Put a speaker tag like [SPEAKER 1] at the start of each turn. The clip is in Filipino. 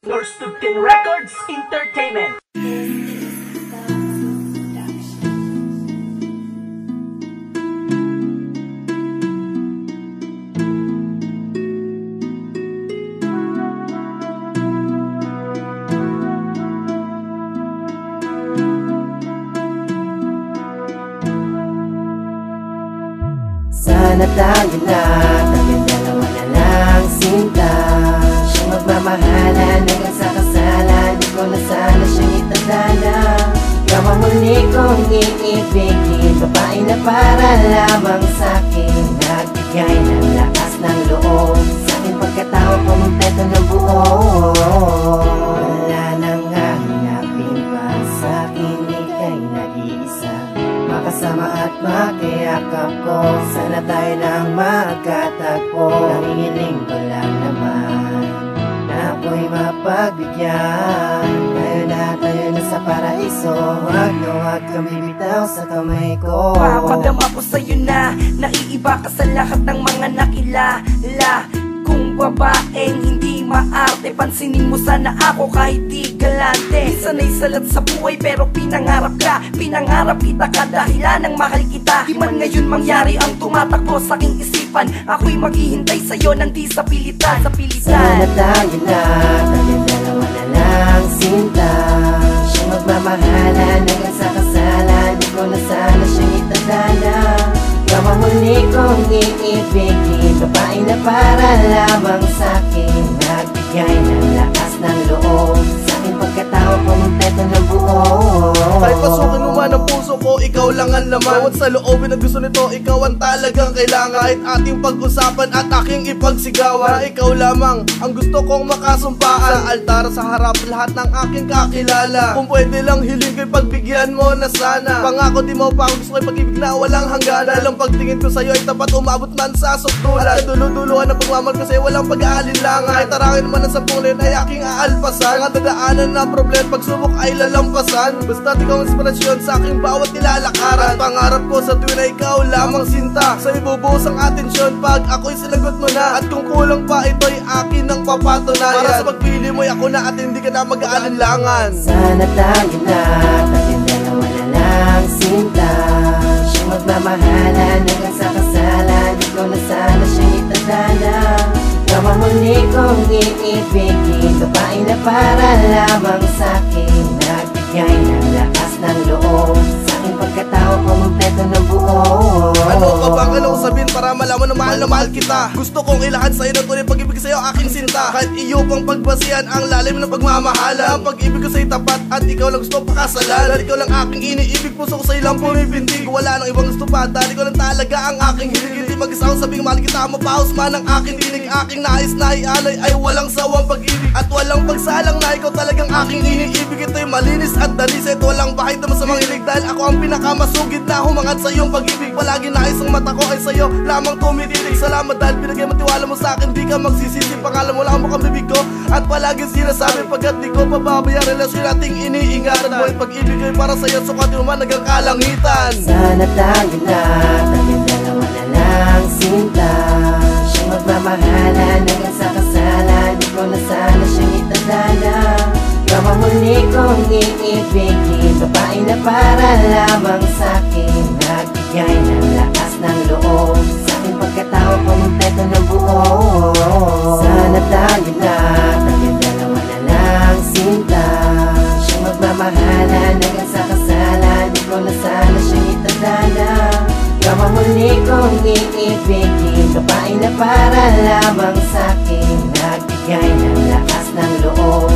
[SPEAKER 1] Norstupkin Records Entertainment.
[SPEAKER 2] Sana tayo na, tayong dalawa na lang sinta. Siyang magmamahalan hanggang sa kasalan. Di ko na sana siyang itadala. Ikaw ang muli kong iibigin, babae na para lamang sa'kin. Nagbigay ng lakas ng loob sa'kin pagkatao kumpleto ng buo. Wala nang hahanapin pa sa'kin, ika'y nag-iisa. Makasama at makiyakap ko, sana tayo nang magkatagpo. Nangingiling ko lang naman na ako'y mapagbigyan. Tayo na sa paraiso. Huwag kang bibitaw sa kamay ko.
[SPEAKER 3] Papadama ko sa'yo na naiiba ka sa lahat ng mga nakilala. Kung babaeng hindi maarte, pansinin mo sana ako kahit di galante. Sana'y salat sa buhay pero pinangarap ka. Pinangarap kita ka dahilan ng mahal kita. Di man ngayon mangyari ang tumatakbo sa aking isipan, ako'y maghihintay sa'yo ng di sa pilitan.
[SPEAKER 2] Sana tayo na, tayong dalawa na lang sinta. Siyang magmamahalan hanggang sa kasalan. Di ko na sana siyang itadala. Ikaw ang muli kong iibigin, babae na para lamang sa'kin. Nagbigay ng lakas ng loob sa'kin pagkatao kumpleto ng buo.
[SPEAKER 4] Kahit pasukin mo man ang puso ko, ikaw lang ang laman. Bawat sa loobin na gusto nito, ikaw ang talagang kailangan. Kahit ating pag-usapan at aking ipagsigawan, ikaw lamang ang gusto kong makasumpaan. Sa altar, sa harap, lahat ng aking kakilala. Kung pwede lang hiling ko'y pagbigyan mo na sana. Pangako di mo pa ako gusto ko'y pag-ibig na walang hangganan. Alam pagtingin ko sa'yo ay tapat, umabot man sa sukdulan. At dulo-duluhan ang pagmamahal ko sa'yo, walang pag-aalinlangan. Kahit tarangin man ang 10 leon ay aking aalpasan. Ang dadaanan na problema, pagsubok ay lalampasan. Basta't ikaw ang inspirasyon sa aking bawat nilalakaran. Pangarap ko sa tuwin na ikaw lamang sinta. Sa ibubuhos ang atensyon pag ako'y sinagot mo na. At kung kulang pa ito'y akin ang papatunayan. Para sa pagpili mo'y ako na at hindi ka na mag-aalinlangan.
[SPEAKER 2] Sana tayo na, tayong dalawa na lang sinta. Siyang magmamahalan hanggang sa kasalan. Di ko na sana siyang itadala. Ikaw ang muli kong iibigin, babae na para lamang sa'kin. Nagbigay ng lakas ng loob sa'kin pagkatao kumpleto ng buo.
[SPEAKER 4] Ano pa bang anong sabihin para malaman na mahal kita? Gusto kong ilahad sa'yo na tunay pag-ibig sa'yo aking sinta. Kahit iyo pang pagbasihan ang lalim ng pagmamahala. Ang pag-ibig ko sa'yo tapat at ikaw lang gusto pakasalan. At ikaw lang aking iniibig, puso ko sa'yo lang pumipindig. Wala nang ibang gusto pa, dahil ikaw lang talaga ang aking hilig. Hindi mag-isa akong sabing mahal kita, mapaos man ang aking dinig. Aking nais na ialay ay walang sawang pag-ibig at walang pagsalang na ikaw talagang aking iniibig. Ito'y malinis at dalis, ito walang bahid na masamang hilig. Dahil ako ang pinakamasugid na humangad sa iyong pag-ibig. Palagi nais ang mata ko ay sa'yo lamang tumititig. Salamat dahil binigay mo tiwala mo sa'kin, di ka magsisisi. Pangalan mo lang ang bibig ko at palaging sinasabi pagkat di ko pababayaan. Relasyon nating iniingatan mo ay pag-ibig ko'y para sa'yo, sukatin mo man hanggang kalangitan.
[SPEAKER 2] Sana tayo na, tayong dalawa na lang sinta. Siyang magmamahalan hanggang sa kasalan. Di ko na sana siyang itadala. Ikaw ang muli kong iibigin, babae na para lamang sa'kin. Nagbigay ng lakas ng loob sa'kin pagkatao kumpleto ng buo. Sana tayo na, tayong dalawa na lang sinta. Siyang magmamahalan hanggang sa kasalan. Di ko na sana siyang itadala. Ikaw ang muli kong iibigin, babae na para lamang sa'kin. Nagbigay ng lakas ng loob